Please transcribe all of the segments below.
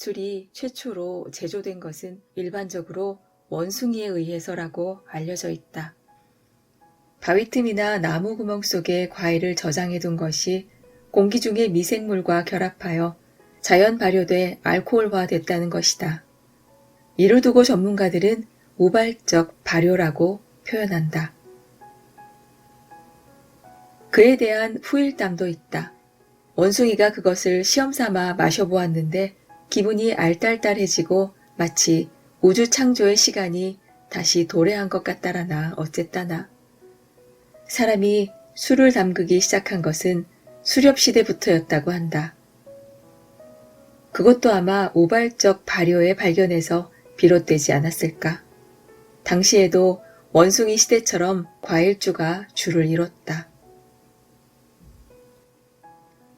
술이 최초로 제조된 것은 일반적으로 원숭이에 의해서라고 알려져 있다. 바위 틈이나 나무 구멍 속에 과일을 저장해둔 것이 공기 중의 미생물과 결합하여 자연 발효돼 알코올화됐다는 것이다. 이를 두고 전문가들은 우발적 발효라고 표현한다. 그에 대한 후일담도 있다. 원숭이가 그것을 시험삼아 마셔보았는데 기분이 알딸딸해지고 마치 우주 창조의 시간이 다시 도래한 것 같다라나 어쨌다나. 사람이 술을 담그기 시작한 것은 수렵시대부터였다고 한다. 그것도 아마 우발적 발효의 발견에서 비롯되지 않았을까. 당시에도 원숭이 시대처럼 과일주가 주를 이뤘다.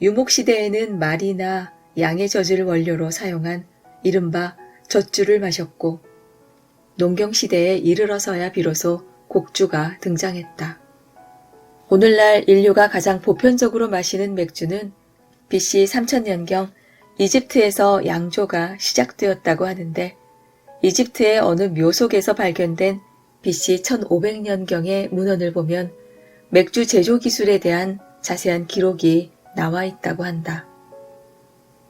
유목시대에는 말이나 양의 젖을 원료로 사용한 이른바 젖주를 마셨고 농경시대에 이르러서야 비로소 곡주가 등장했다. 오늘날 인류가 가장 보편적으로 마시는 맥주는 BC 3000년경 이집트에서 양조가 시작되었다고 하는데 이집트의 어느 묘속에서 발견된 BC 1500년경의 문헌을 보면 맥주 제조 기술에 대한 자세한 기록이 나와 있다고 한다.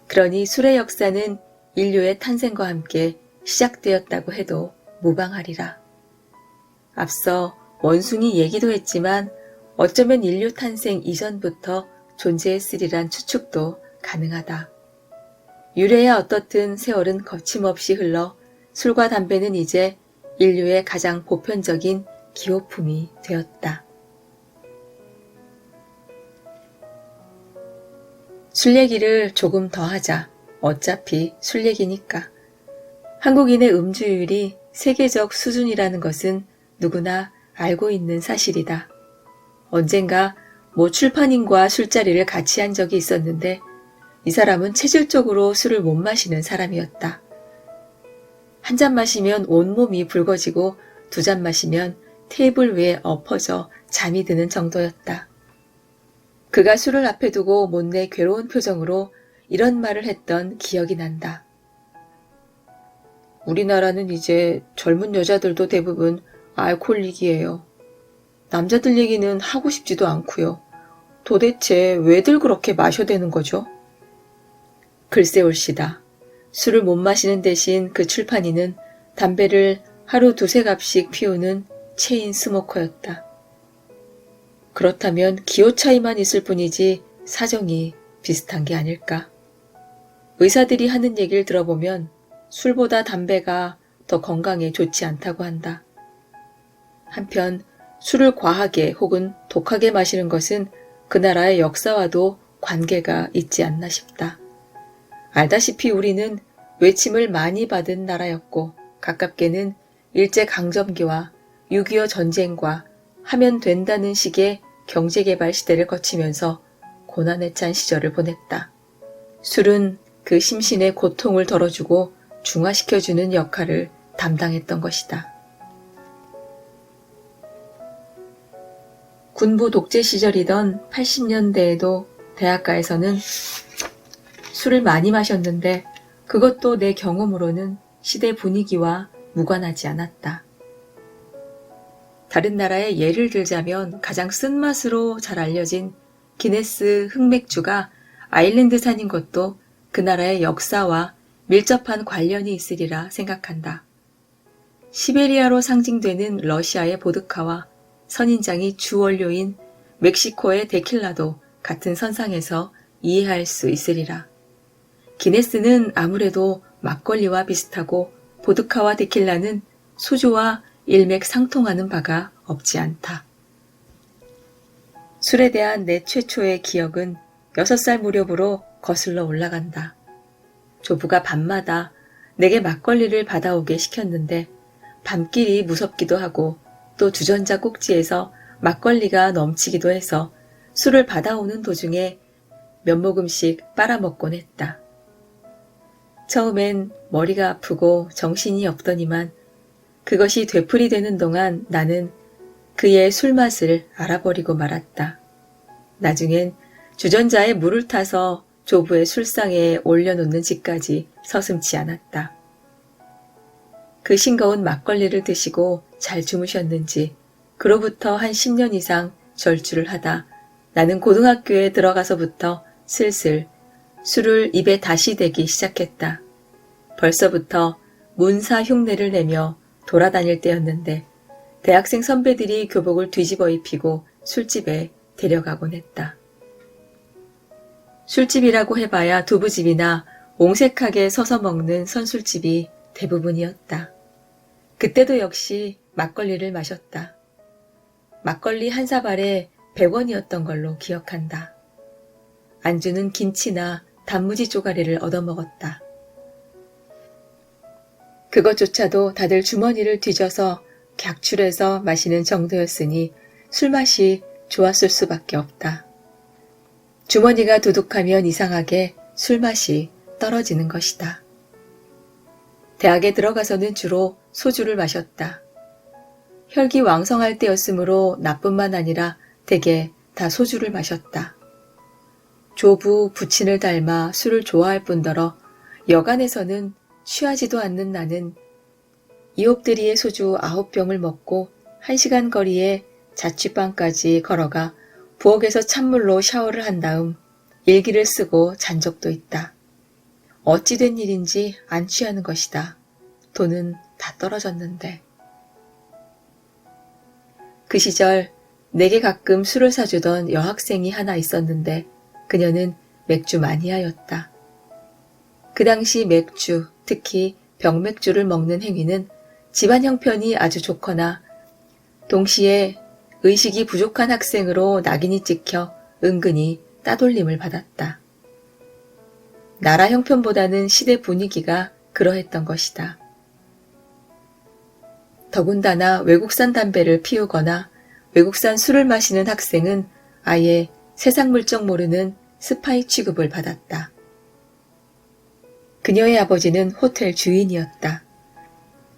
그러니 술의 역사는 인류의 탄생과 함께 시작되었다고 해도 무방하리라. 앞서 원숭이 얘기도 했지만 어쩌면 인류 탄생 이전부터 존재했으리란 추측도 가능하다. 유래야 어떻든 세월은 거침없이 흘러 술과 담배는 이제 인류의 가장 보편적인 기호품이 되었다. 술 얘기를 조금 더 하자. 어차피 술 얘기니까. 한국인의 음주율이 세계적 수준이라는 것은 누구나 알고 있는 사실이다. 언젠가 모 출판인과 술자리를 같이 한 적이 있었는데 이 사람은 체질적으로 술을 못 마시는 사람이었다. 한 잔 마시면 온몸이 붉어지고 두 잔 마시면 테이블 위에 엎어져 잠이 드는 정도였다. 그가 술을 앞에 두고 못내 괴로운 표정으로 이런 말을 했던 기억이 난다. 우리나라는 이제 젊은 여자들도 대부분 알코올릭이에요. 남자들 얘기는 하고 싶지도 않고요. 도대체 왜들 그렇게 마셔대는 거죠? 글쎄 올시다. 술을 못 마시는 대신 그 출판인은 담배를 하루 두세 갑씩 피우는 체인 스모커였다. 그렇다면 기호 차이만 있을 뿐이지 사정이 비슷한 게 아닐까. 의사들이 하는 얘기를 들어보면 술보다 담배가 더 건강에 좋지 않다고 한다. 한편 술을 과하게 혹은 독하게 마시는 것은 그 나라의 역사와도 관계가 있지 않나 싶다. 알다시피 우리는 외침을 많이 받은 나라였고 가깝게는 일제강점기와 6.25 전쟁과 하면 된다는 식의 경제개발 시대를 거치면서 고난에 찬 시절을 보냈다. 술은 그 심신의 고통을 덜어주고 중화시켜주는 역할을 담당했던 것이다. 군부 독재 시절이던 80년대에도 대학가에서는 술을 많이 마셨는데 그것도 내 경험으로는 시대 분위기와 무관하지 않았다. 다른 나라의 예를 들자면 가장 쓴맛으로 잘 알려진 기네스 흑맥주가 아일랜드산인 것도 그 나라의 역사와 밀접한 관련이 있으리라 생각한다. 시베리아로 상징되는 러시아의 보드카와 선인장이 주원료인 멕시코의 데킬라도 같은 선상에서 이해할 수 있으리라. 기네스는 아무래도 막걸리와 비슷하고 보드카와 데킬라는 소주와 일맥상통하는 바가 없지 않다. 술에 대한 내 최초의 기억은 6살 무렵으로 거슬러 올라간다. 조부가 밤마다 내게 막걸리를 받아오게 시켰는데 밤길이 무섭기도 하고 또 주전자 꼭지에서 막걸리가 넘치기도 해서 술을 받아오는 도중에 몇 모금씩 빨아먹곤 했다. 처음엔 머리가 아프고 정신이 없더니만 그것이 되풀이되는 동안 나는 그의 술맛을 알아버리고 말았다. 나중엔 주전자에 물을 타서 조부의 술상에 올려놓는 짓까지 서슴지 않았다. 그 싱거운 막걸리를 드시고 잘 주무셨는지 그로부터 한 10년 이상 절주를 하다 나는 고등학교에 들어가서부터 슬슬 술을 입에 다시 대기 시작했다. 벌써부터 문사 흉내를 내며 돌아다닐 때였는데 대학생 선배들이 교복을 뒤집어 입히고 술집에 데려가곤 했다. 술집이라고 해봐야 두부집이나 옹색하게 서서 먹는 선술집이 대부분이었다. 그때도 역시 막걸리를 마셨다. 막걸리 한 사발에 100원이었던 걸로 기억한다. 안주는 김치나 단무지 쪼가리를 얻어먹었다. 그것조차도 다들 주머니를 뒤져서 객출해서 마시는 정도였으니 술맛이 좋았을 수밖에 없다. 주머니가 두둑하면 이상하게 술맛이 떨어지는 것이다. 대학에 들어가서는 주로 소주를 마셨다. 혈기왕성할 때였으므로 나뿐만 아니라 대개 다 소주를 마셨다. 조부 부친을 닮아 술을 좋아할 뿐더러 여간에서는 취하지도 않는 나는 이옵드리의 소주 9병을 먹고 1시간 거리에 자취방까지 걸어가 부엌에서 찬물로 샤워를 한 다음 일기를 쓰고 잔 적도 있다. 어찌 된 일인지 안 취하는 것이다. 돈은 다 떨어졌는데. 그 시절 내게 가끔 술을 사주던 여학생이 하나 있었는데 그녀는 맥주 마니아였다. 그 당시 맥주, 특히 병맥주를 먹는 행위는 집안 형편이 아주 좋거나 동시에 의식이 부족한 학생으로 낙인이 찍혀 은근히 따돌림을 받았다. 나라 형편보다는 시대 분위기가 그러했던 것이다. 더군다나 외국산 담배를 피우거나 외국산 술을 마시는 학생은 아예 세상 물정 모르는 스파이 취급을 받았다. 그녀의 아버지는 호텔 주인이었다.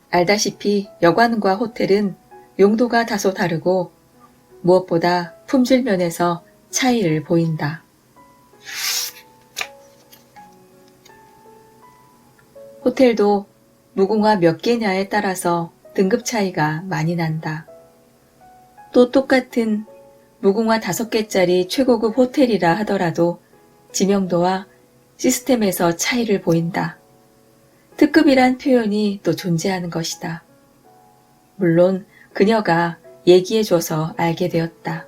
알다시피 여관과 호텔은 용도가 다소 다르고 무엇보다 품질 면에서 차이를 보인다. 호텔도 무궁화 몇 개냐에 따라서 등급 차이가 많이 난다. 또 똑같은 무궁화 5개짜리 최고급 호텔이라 하더라도 지명도와 시스템에서 차이를 보인다. 특급이란 표현이 또 존재하는 것이다. 물론 그녀가 얘기해줘서 알게 되었다.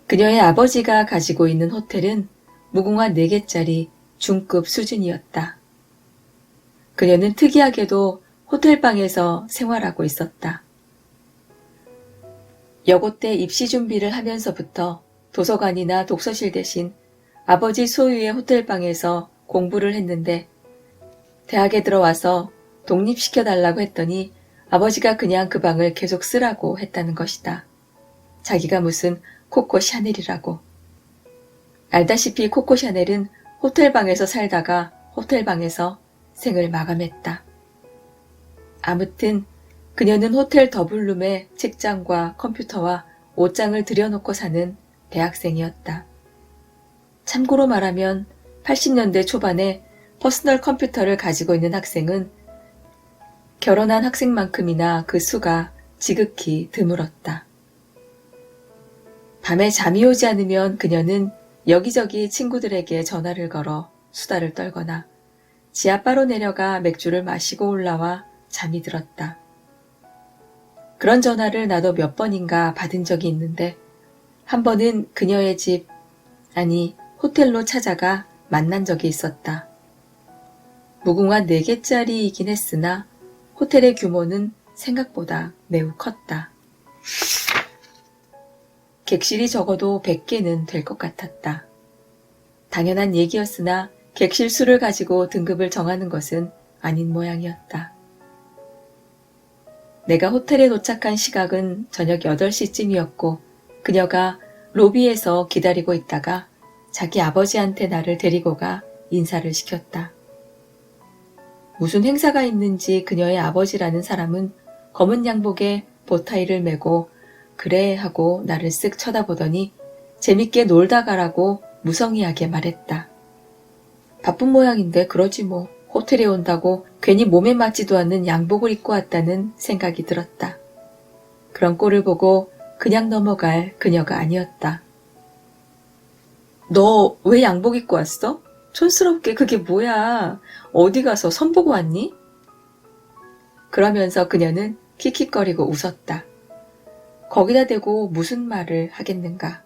그녀의 아버지가 가지고 있는 호텔은 무궁화 4개짜리 중급 수준이었다. 그녀는 특이하게도 호텔방에서 생활하고 있었다. 여고 때 입시 준비를 하면서부터 도서관이나 독서실 대신 아버지 소유의 호텔방에서 공부를 했는데 대학에 들어와서 독립시켜달라고 했더니 아버지가 그냥 그 방을 계속 쓰라고 했다는 것이다. 자기가 무슨 코코 샤넬이라고. 알다시피 코코 샤넬은 호텔방에서 살다가 호텔방에서 생을 마감했다. 아무튼 그녀는 호텔 더블룸에 책장과 컴퓨터와 옷장을 들여놓고 사는 대학생이었다. 참고로 말하면 80년대 초반에 퍼스널 컴퓨터를 가지고 있는 학생은 결혼한 학생만큼이나 그 수가 지극히 드물었다. 밤에 잠이 오지 않으면 그녀는 여기저기 친구들에게 전화를 걸어 수다를 떨거나 지하바로 내려가 맥주를 마시고 올라와 잠이 들었다. 그런 전화를 나도 몇 번인가 받은 적이 있는데 한 번은 그녀의 집, 아니 호텔로 찾아가 만난 적이 있었다. 무궁화 4개짜리이긴 했으나 호텔의 규모는 생각보다 매우 컸다. 객실이 적어도 100개는 될 것 같았다. 당연한 얘기였으나 객실 수를 가지고 등급을 정하는 것은 아닌 모양이었다. 내가 호텔에 도착한 시각은 저녁 8시쯤이었고 그녀가 로비에서 기다리고 있다가 자기 아버지한테 나를 데리고 가 인사를 시켰다. 무슨 행사가 있는지 그녀의 아버지라는 사람은 검은 양복에 보타이를 메고 그래 하고 나를 쓱 쳐다보더니 재밌게 놀다 가라고 무성의하게 말했다. 바쁜 모양인데 그러지 뭐. 호텔에 온다고 괜히 몸에 맞지도 않는 양복을 입고 왔다는 생각이 들었다. 그런 꼴을 보고 그냥 넘어갈 그녀가 아니었다. 너 왜 양복 입고 왔어? 촌스럽게 그게 뭐야? 어디 가서 선보고 왔니? 그러면서 그녀는 킥킥거리고 웃었다. 거기다 대고 무슨 말을 하겠는가.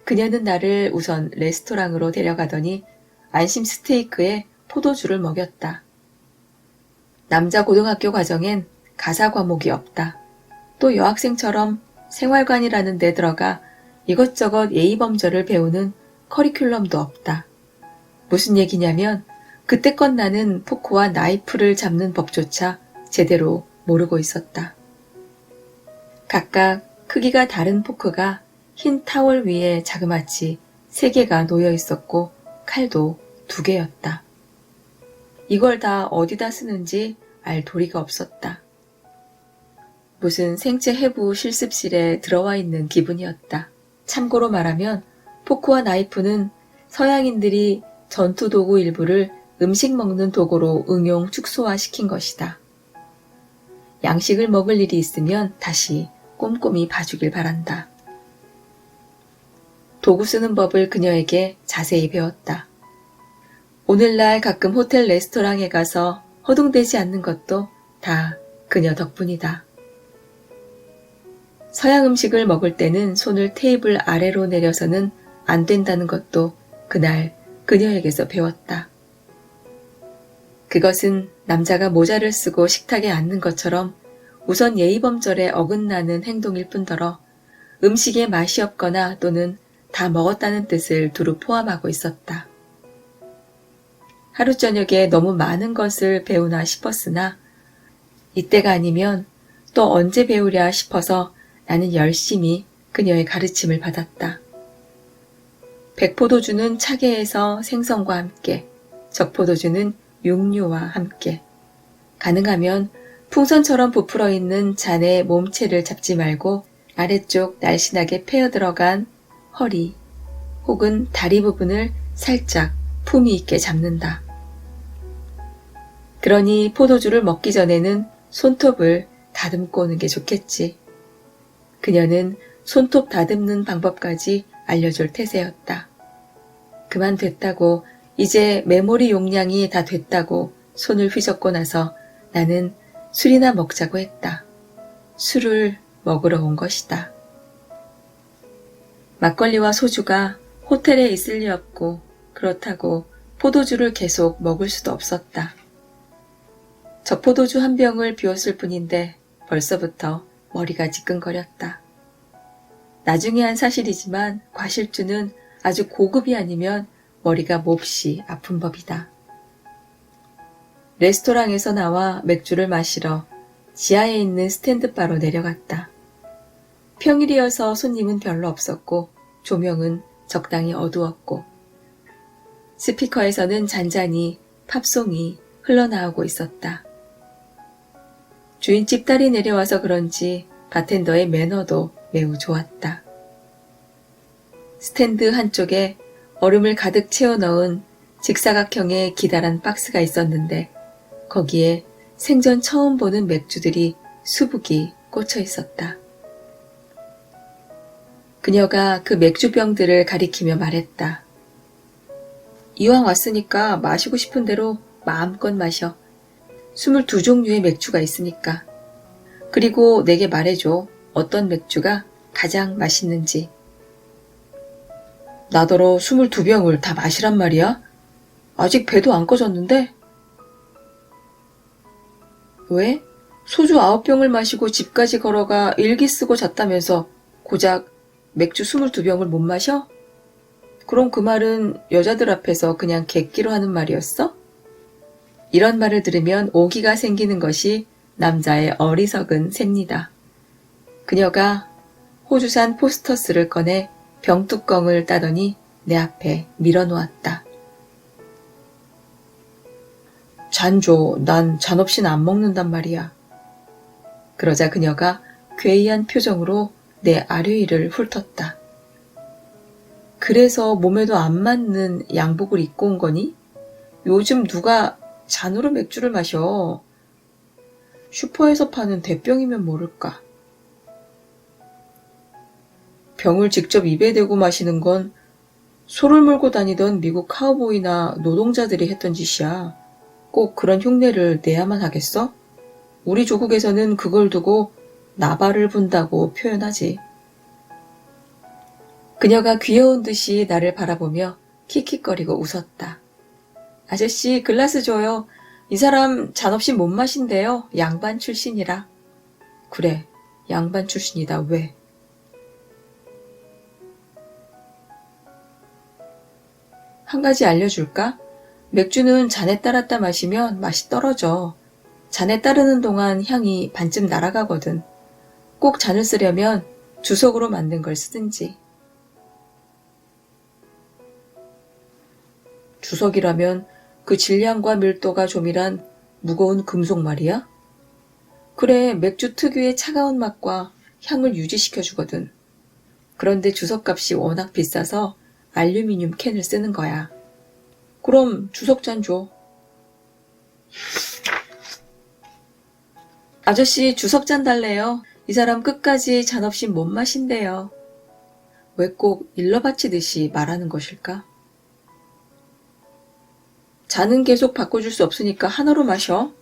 그녀는 나를 우선 레스토랑으로 데려가더니 안심 스테이크에 포도주를 먹였다. 남자 고등학교 과정엔 가사 과목이 없다. 또 여학생처럼 생활관이라는 데 들어가 이것저것 예의범절을 배우는 커리큘럼도 없다. 무슨 얘기냐면 그때껏 나는 포크와 나이프를 잡는 법조차 제대로 모르고 있었다. 각각 크기가 다른 포크가 흰 타월 위에 자그마치 3개가 놓여 있었고 칼도 2개였다. 이걸 다 어디다 쓰는지 알 도리가 없었다. 무슨 생체 해부 실습실에 들어와 있는 기분이었다. 참고로 말하면 포크와 나이프는 서양인들이 전투 도구 일부를 음식 먹는 도구로 응용 축소화시킨 것이다. 양식을 먹을 일이 있으면 다시 꼼꼼히 봐주길 바란다. 도구 쓰는 법을 그녀에게 자세히 배웠다. 오늘날 가끔 호텔 레스토랑에 가서 허둥대지 않는 것도 다 그녀 덕분이다. 서양 음식을 먹을 때는 손을 테이블 아래로 내려서는 안 된다는 것도 그날 그녀에게서 배웠다. 그것은 남자가 모자를 쓰고 식탁에 앉는 것처럼 우선 예의범절에 어긋나는 행동일 뿐더러 음식에 맛이 없거나 또는 다 먹었다는 뜻을 두루 포함하고 있었다. 하루 저녁에 너무 많은 것을 배우나 싶었으나 이때가 아니면 또 언제 배우랴 싶어서 나는 열심히 그녀의 가르침을 받았다. 백포도주는 차게해서 생선과 함께, 적포도주는 육류와 함께, 가능하면 풍선처럼 부풀어 있는 잔의 몸체를 잡지 말고 아래쪽 날씬하게 패여 들어간 허리 혹은 다리 부분을 살짝 품위 있게 잡는다. 그러니 포도주를 먹기 전에는 손톱을 다듬고 오는 게 좋겠지. 그녀는 손톱 다듬는 방법까지 알려줄 태세였다. 그만 됐다고, 이제 메모리 용량이 다 됐다고 손을 휘젓고 나서 나는 술이나 먹자고 했다. 술을 먹으러 온 것이다. 막걸리와 소주가 호텔에 있을 리 없고 그렇다고 포도주를 계속 먹을 수도 없었다. 적포도주 한 병을 비웠을 뿐인데 벌써부터 머리가 지끈거렸다. 나중에 한 사실이지만 과실주는 아주 고급이 아니면 머리가 몹시 아픈 법이다. 레스토랑에서 나와 맥주를 마시러 지하에 있는 스탠드바로 내려갔다. 평일이어서 손님은 별로 없었고 조명은 적당히 어두웠고 스피커에서는 잔잔히 팝송이 흘러나오고 있었다. 주인집 딸이 내려와서 그런지 바텐더의 매너도 매우 좋았다. 스탠드 한쪽에 얼음을 가득 채워 넣은 직사각형의 기다란 박스가 있었는데 거기에 생전 처음 보는 맥주들이 수북이 꽂혀 있었다. 그녀가 그 맥주병들을 가리키며 말했다. 이왕 왔으니까 마시고 싶은 대로 마음껏 마셔. 22종류의 맥주가 있으니까. 그리고 내게 말해줘. 어떤 맥주가 가장 맛있는지. 나더러 22병을 다 마시란 말이야? 아직 배도 안 꺼졌는데? 왜? 소주 9병을 마시고 집까지 걸어가 일기 쓰고 잤다면서 고작 맥주 22병을 못 마셔? 그럼 그 말은 여자들 앞에서 그냥 객기로 하는 말이었어? 이런 말을 들으면 오기가 생기는 것이 남자의 어리석은 셈니다. 그녀가 호주산 포스터스를 꺼내 병뚜껑을 따더니 내 앞에 밀어놓았다. 잔 줘. 난 잔 없이는 안 먹는단 말이야. 그러자 그녀가 괴이한 표정으로 내 아뢰위를 훑었다. 그래서 몸에도 안 맞는 양복을 입고 온 거니? 요즘 누가 잔으로 맥주를 마셔. 슈퍼에서 파는 대병이면 모를까. 병을 직접 입에 대고 마시는 건 소를 몰고 다니던 미국 카우보이나 노동자들이 했던 짓이야. 꼭 그런 흉내를 내야만 하겠어? 우리 조국에서는 그걸 두고 나발을 분다고 표현하지. 그녀가 귀여운 듯이 나를 바라보며 킥킥거리고 웃었다. 아저씨, 글라스 줘요. 이 사람 잔없이 못 마신대요. 양반 출신이라. 그래, 양반 출신이다. 왜? 한 가지 알려줄까? 맥주는 잔에 따랐다 마시면 맛이 떨어져. 잔에 따르는 동안 향이 반쯤 날아가거든. 꼭 잔을 쓰려면 주석으로 만든 걸 쓰든지. 주석이라면 그 질량과 밀도가 조밀한 무거운 금속 말이야? 그래, 맥주 특유의 차가운 맛과 향을 유지시켜주거든. 그런데 주석값이 워낙 비싸서 알루미늄 캔을 쓰는 거야. 그럼 주석잔 줘. 아저씨, 주석잔 달래요. 이 사람 끝까지 잔 없이 못 마신대요. 왜 꼭 일러바치듯이 말하는 것일까? 잔은 계속 바꿔줄 수 없으니까 하나로 마셔.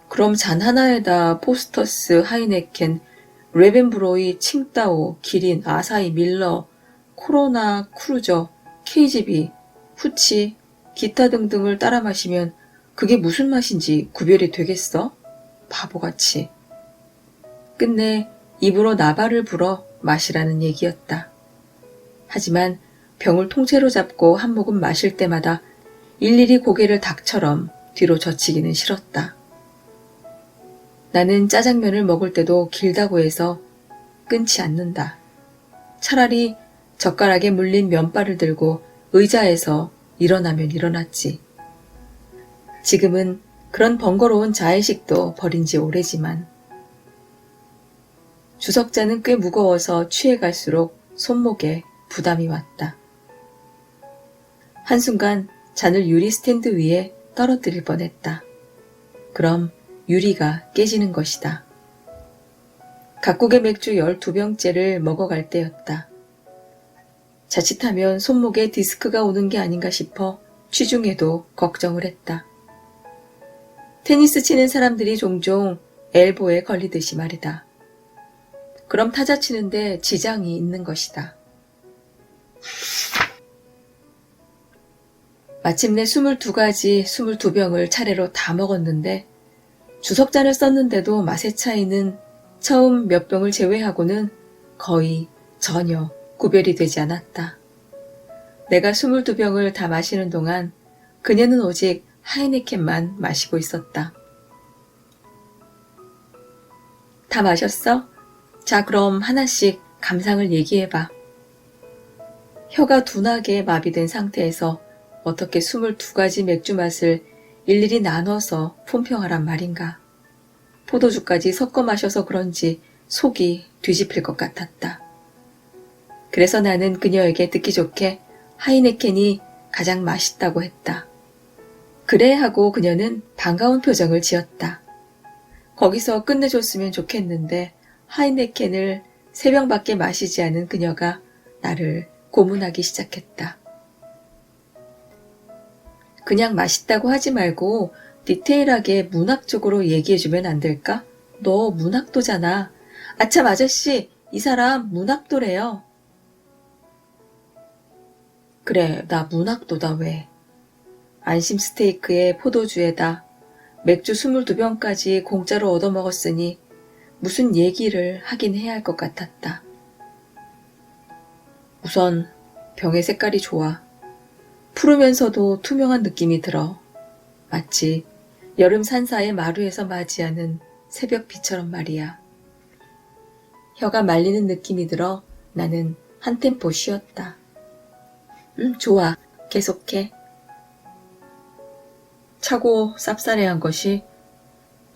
그럼 잔 하나에다 포스터스, 하이네켄, 레벤브로이, 칭따오, 기린, 아사히, 밀러, 코로나, 크루저, KGB, 후치, 기타 등등을 따라 마시면 그게 무슨 맛인지 구별이 되겠어? 바보같이. 끝내 입으로 나발을 불어 마시라는 얘기였다. 하지만 병을 통째로 잡고 한 모금 마실 때마다 일일이 고개를 닭처럼 뒤로 젖히기는 싫었다. 나는 짜장면을 먹을 때도 길다고 해서 끊지 않는다. 차라리 젓가락에 물린 면발을 들고 의자에서 일어나면 일어났지. 지금은 그런 번거로운 자의식도 버린 지 오래지만 주석잔은 꽤 무거워서 취해갈수록 손목에 부담이 왔다. 한순간 잔을 유리 스탠드 위에 떨어뜨릴 뻔했다. 그럼 유리가 깨지는 것이다. 각국의 맥주 12병째를 먹어갈 때였다. 자칫하면 손목에 디스크가 오는 게 아닌가 싶어 취중에도 걱정을 했다. 테니스 치는 사람들이 종종 엘보에 걸리듯이 말이다. 그럼 타자 치는데 지장이 있는 것이다. 마침내 22가지 22병을 차례로 다 먹었는데 주석잔을 썼는데도 맛의 차이는 처음 몇 병을 제외하고는 거의 전혀 구별이 되지 않았다. 내가 22병을 다 마시는 동안 그녀는 오직 하이네켄만 마시고 있었다. 다 마셨어? 자, 그럼 하나씩 감상을 얘기해봐. 혀가 둔하게 마비된 상태에서 어떻게 22가지 맥주 맛을 일일이 나눠서 품평하란 말인가. 포도주까지 섞어 마셔서 그런지 속이 뒤집힐 것 같았다. 그래서 나는 그녀에게 듣기 좋게 하이네켄이 가장 맛있다고 했다. 그래 하고 그녀는 반가운 표정을 지었다. 거기서 끝내줬으면 좋겠는데 하이네켄을 3병밖에 마시지 않은 그녀가 나를 고문하기 시작했다. 그냥 맛있다고 하지 말고 디테일하게 문학적으로 얘기해주면 안 될까? 너 문학도잖아. 아참 아저씨, 이 사람 문학도래요. 그래, 나 문학도다 왜. 안심 스테이크에 포도주에다 맥주 22병까지 공짜로 얻어먹었으니 무슨 얘기를 하긴 해야 할 것 같았다. 우선 병의 색깔이 좋아. 푸르면서도 투명한 느낌이 들어. 마치 여름 산사의 마루에서 맞이하는 새벽비처럼 말이야. 혀가 말리는 느낌이 들어 나는 한 템포 쉬었다. 좋아. 계속해. 차고 쌉싸래한 것이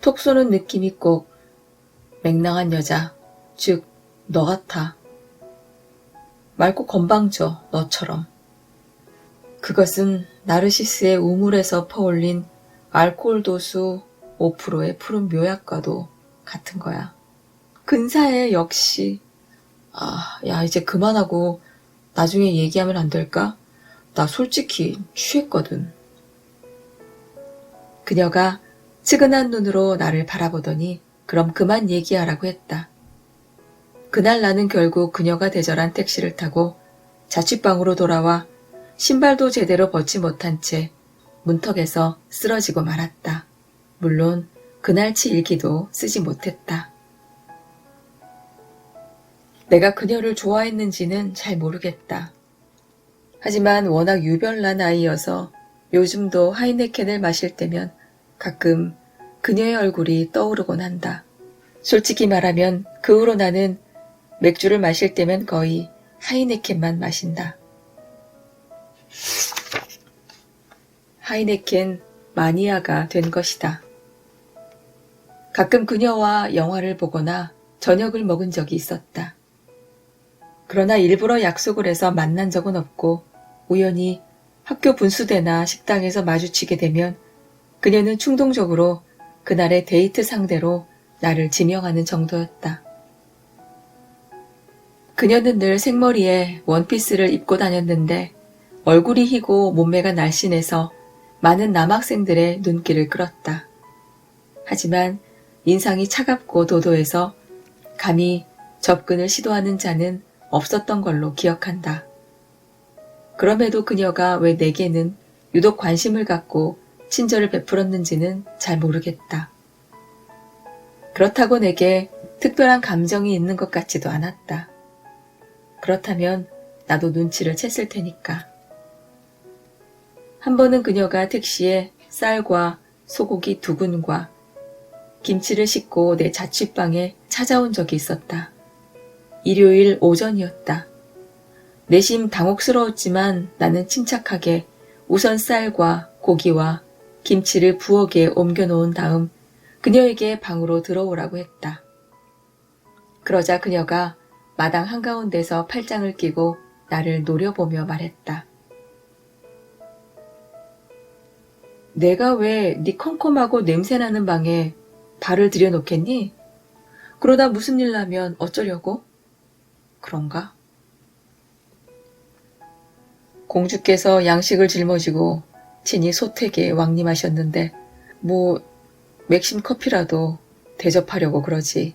톡 쏘는 느낌이 꼭 맹랑한 여자, 즉 너 같아. 맑고 건방져, 너처럼. 그것은 나르시스의 우물에서 퍼올린 알코올 도수 5%의 푸른 묘약과도 같은 거야. 근사해, 역시. 야, 이제 그만하고 나중에 얘기하면 안 될까? 나 솔직히 취했거든. 그녀가 측은한 눈으로 나를 바라보더니 그럼 그만 얘기하라고 했다. 그날 나는 결국 그녀가 대절한 택시를 타고 자취방으로 돌아와 신발도 제대로 벗지 못한 채 문턱에서 쓰러지고 말았다. 물론 그날치 일기도 쓰지 못했다. 내가 그녀를 좋아했는지는 잘 모르겠다. 하지만 워낙 유별난 아이여서 요즘도 하이네켄을 마실 때면 가끔 그녀의 얼굴이 떠오르곤 한다. 솔직히 말하면 그 후로 나는 맥주를 마실 때면 거의 하이네켄만 마신다. 하이네켄 마니아가 된 것이다. 가끔 그녀와 영화를 보거나 저녁을 먹은 적이 있었다. 그러나 일부러 약속을 해서 만난 적은 없고 우연히 학교 분수대나 식당에서 마주치게 되면 그녀는 충동적으로 그날의 데이트 상대로 나를 지명하는 정도였다. 그녀는 늘 생머리에 원피스를 입고 다녔는데 얼굴이 희고 몸매가 날씬해서 많은 남학생들의 눈길을 끌었다. 하지만 인상이 차갑고 도도해서 감히 접근을 시도하는 자는 없었던 걸로 기억한다. 그럼에도 그녀가 왜 내게는 유독 관심을 갖고 친절을 베풀었는지는 잘 모르겠다. 그렇다고 내게 특별한 감정이 있는 것 같지도 않았다. 그렇다면 나도 눈치를 챘을 테니까. 한 번은 그녀가 택시에 쌀과 소고기 2근과 김치를 싣고 내 자취방에 찾아온 적이 있었다. 일요일 오전이었다. 내심 당혹스러웠지만 나는 침착하게 우선 쌀과 고기와 김치를 부엌에 옮겨놓은 다음 그녀에게 방으로 들어오라고 했다. 그러자 그녀가 마당 한가운데서 팔짱을 끼고 나를 노려보며 말했다. 내가 왜 네 컴컴하고 냄새나는 방에 발을 들여놓겠니? 그러다 무슨 일 나면 어쩌려고? 그런가? 공주께서 양식을 짊어지고 친히 소택에 왕림하셨는데 맥심 커피라도 대접하려고 그러지.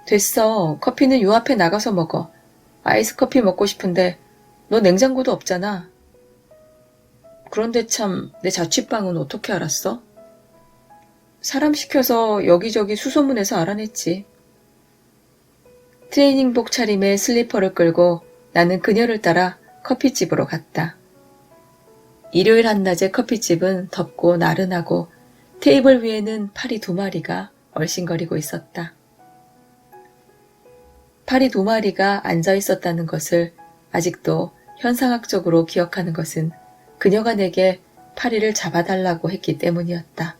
됐어. 커피는 요 앞에 나가서 먹어. 아이스 커피 먹고 싶은데 너 냉장고도 없잖아. 그런데 참 내 자취방은 어떻게 알았어? 사람 시켜서 여기저기 수소문해서 알아냈지. 트레이닝복 차림에 슬리퍼를 끌고 나는 그녀를 따라 커피집으로 갔다. 일요일 한낮의 커피집은 덥고 나른하고 테이블 위에는 파리 2마리가 얼씬거리고 있었다. 파리 2마리가 앉아 있었다는 것을 아직도 현상학적으로 기억하는 것은 그녀가 내게 파리를 잡아달라고 했기 때문이었다.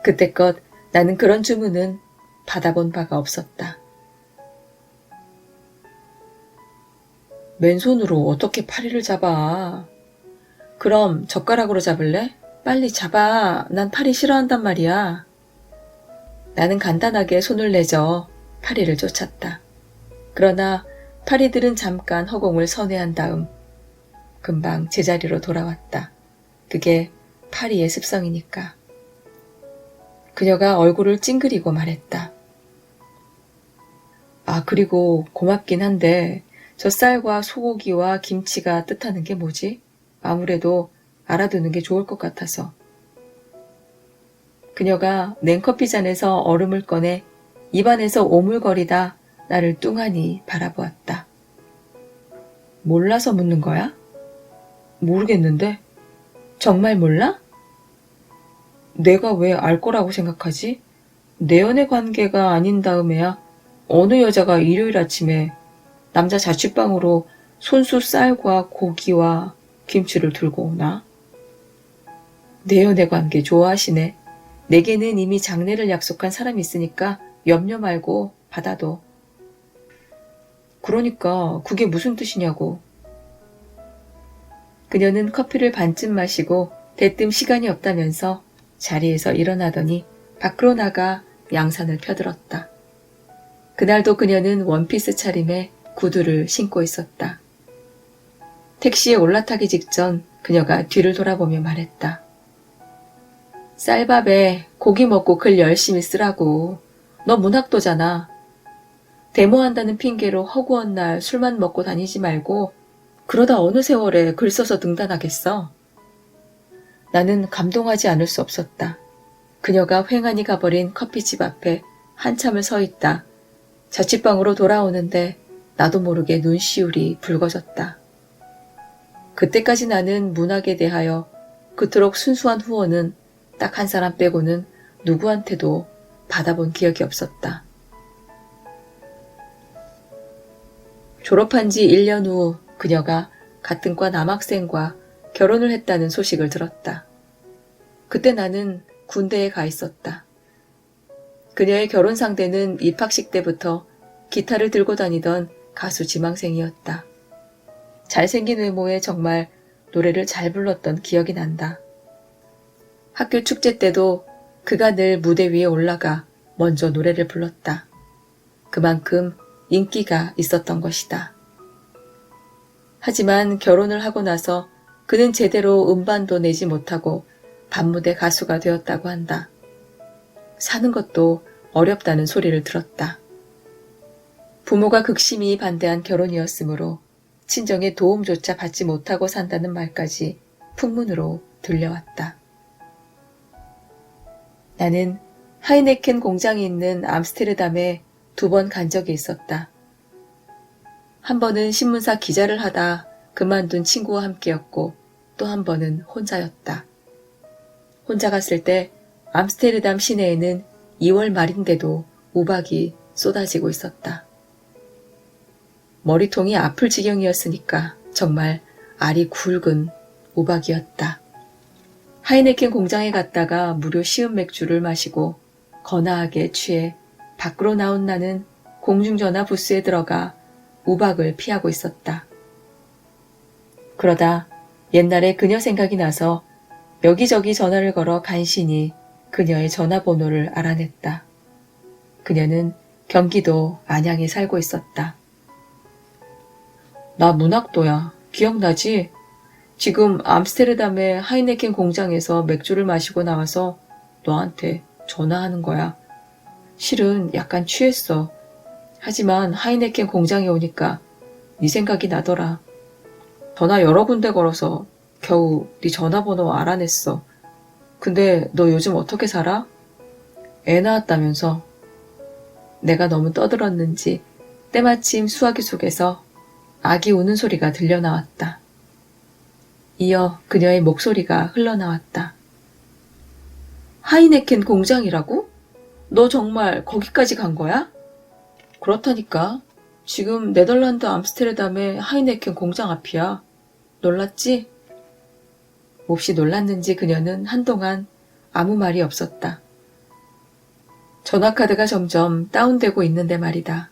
그때껏 나는 그런 주문은 받아본 바가 없었다. 맨손으로 어떻게 파리를 잡아? 그럼 젓가락으로 잡을래? 빨리 잡아. 난 파리 싫어한단 말이야. 나는 간단하게 손을 내저 파리를 쫓았다. 그러나 파리들은 잠깐 허공을 선회한 다음 금방 제자리로 돌아왔다. 그게 파리의 습성이니까. 그녀가 얼굴을 찡그리고 말했다. 그리고 고맙긴 한데 저 쌀과 소고기와 김치가 뜻하는 게 뭐지? 아무래도 알아두는 게 좋을 것 같아서. 그녀가 냉커피 잔에서 얼음을 꺼내 입안에서 오물거리다 나를 뚱하니 바라보았다. 몰라서 묻는 거야? 모르겠는데. 정말 몰라? 내가 왜 알 거라고 생각하지? 내 연애 관계가 아닌 다음에야 어느 여자가 일요일 아침에 남자 자취방으로 손수 쌀과 고기와 김치를 들고 오나? 내 연애 관계 좋아하시네. 내게는 이미 장례를 약속한 사람이 있으니까 염려 말고 받아도. 그러니까 그게 무슨 뜻이냐고. 그녀는 커피를 반쯤 마시고 대뜸 시간이 없다면서 자리에서 일어나더니 밖으로 나가 양산을 펴들었다. 그날도 그녀는 원피스 차림에 구두를 신고 있었다. 택시에 올라타기 직전 그녀가 뒤를 돌아보며 말했다. 쌀밥에 고기 먹고 글 열심히 쓰라고. 너 문학도잖아. 데모한다는 핑계로 허구한 날 술만 먹고 다니지 말고 그러다 어느 세월에 글 써서 등단하겠어. 나는 감동하지 않을 수 없었다. 그녀가 횡하니 가버린 커피집 앞에 한참을 서 있다. 자취방으로 돌아오는데 나도 모르게 눈시울이 붉어졌다. 그때까지 나는 문학에 대하여 그토록 순수한 후원은 딱 한 사람 빼고는 누구한테도 받아본 기억이 없었다. 졸업한 지 1년 후 그녀가 같은 과 남학생과 결혼을 했다는 소식을 들었다. 그때 나는 군대에 가 있었다. 그녀의 결혼 상대는 입학식 때부터 기타를 들고 다니던 가수 지망생이었다. 잘생긴 외모에 정말 노래를 잘 불렀던 기억이 난다. 학교 축제 때도 그가 늘 무대 위에 올라가 먼저 노래를 불렀다. 그만큼 인기가 있었던 것이다. 하지만 결혼을 하고 나서 그는 제대로 음반도 내지 못하고 밤무대 가수가 되었다고 한다. 사는 것도 어렵다는 소리를 들었다. 부모가 극심히 반대한 결혼이었으므로 친정의 도움조차 받지 못하고 산다는 말까지 풍문으로 들려왔다. 나는 하이네켄 공장이 있는 암스테르담에 2번 간 적이 있었다. 한 번은 신문사 기자를 하다 그만둔 친구와 함께였고 또 한 번은 혼자였다. 혼자 갔을 때 암스테르담 시내에는 2월 말인데도 우박이 쏟아지고 있었다. 머리통이 아플 지경이었으니까 정말 알이 굵은 우박이었다. 하이네켄 공장에 갔다가 무료 시음 맥주를 마시고 거나하게 취해 밖으로 나온 나는 공중전화 부스에 들어가 우박을 피하고 있었다. 그러다 옛날에 그녀 생각이 나서 여기저기 전화를 걸어 간신히 그녀의 전화번호를 알아냈다. 그녀는 경기도 안양에 살고 있었다. 나 문학도야. 기억나지? 지금 암스테르담의 하이네켄 공장에서 맥주를 마시고 나와서 너한테 전화하는 거야. 실은 약간 취했어. 하지만 하이네켄 공장에 오니까 네 생각이 나더라. 전화 여러 군데 걸어서 겨우 네 전화번호 알아냈어. 근데 너 요즘 어떻게 살아? 애 낳았다면서. 내가 너무 떠들었는지 때마침 수화기 속에서 아기 우는 소리가 들려 나왔다. 이어 그녀의 목소리가 흘러나왔다. 하이네켄 공장이라고? 너 정말 거기까지 간 거야? 그렇다니까. 지금 네덜란드 암스테르담의 하이네켄 공장 앞이야. 놀랐지? 몹시 놀랐는지 그녀는 한동안 아무 말이 없었다. 전화카드가 점점 다운되고 있는데 말이다.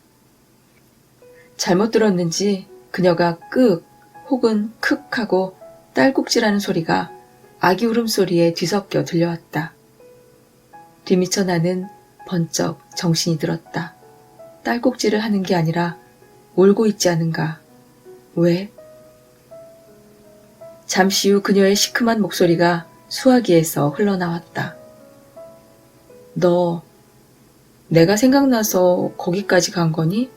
잘못 들었는지 그녀가 끄 혹은 크 하고 딸꾹질하는 소리가 아기 울음소리에 뒤섞여 들려왔다. 뒤미쳐 나는 번쩍 정신이 들었다. 딸꾹질을 하는 게 아니라 울고 있지 않은가. 왜? 잠시 후 그녀의 시큼한 목소리가 수화기에서 흘러나왔다. 너 내가 생각나서 거기까지 간 거니?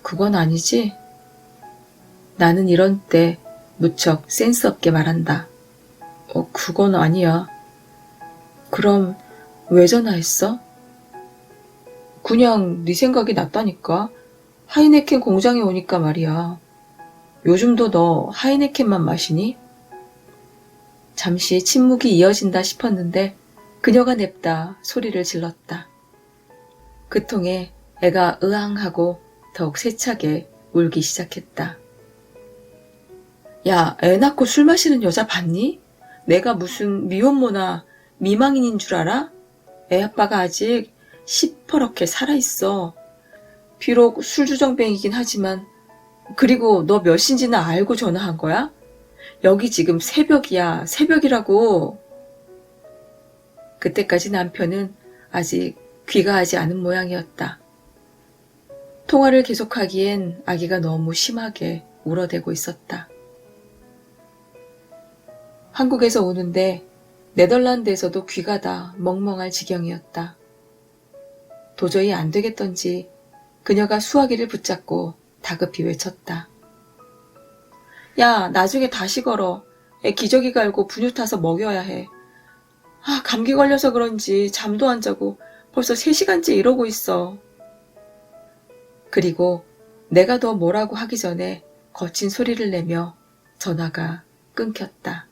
그건 아니지? 나는 이런 때 무척 센스 없게 말한다. 그건 아니야. 그럼 왜 전화했어? 그냥 네 생각이 났다니까. 하이네켄 공장에 오니까 말이야. 요즘도 너 하이네켄만 마시니? 잠시 침묵이 이어진다 싶었는데 그녀가 냅다 소리를 질렀다. 그 통에 애가 으앙하고 더욱 세차게 울기 시작했다. 야, 애 낳고 술 마시는 여자 봤니? 내가 무슨 미혼모나 미망인인 줄 알아? 애 아빠가 아직 시퍼렇게 살아있어. 비록 술주정뱅이긴 하지만 그리고 너 몇 시인지는 알고 전화한 거야? 여기 지금 새벽이야, 새벽이라고. 그때까지 남편은 아직 귀가하지 않은 모양이었다. 통화를 계속하기엔 아기가 너무 심하게 울어대고 있었다. 한국에서 오는데 네덜란드에서도 귀가다 멍멍할 지경이었다. 도저히 안 되겠던지 그녀가 수화기를 붙잡고 다급히 외쳤다. 야, 나중에 다시 걸어. 애 기저귀 갈고 분유 타서 먹여야 해. 감기 걸려서 그런지 잠도 안 자고 벌써 3시간째 이러고 있어. 그리고 내가 더 뭐라고 하기 전에 거친 소리를 내며 전화가 끊겼다.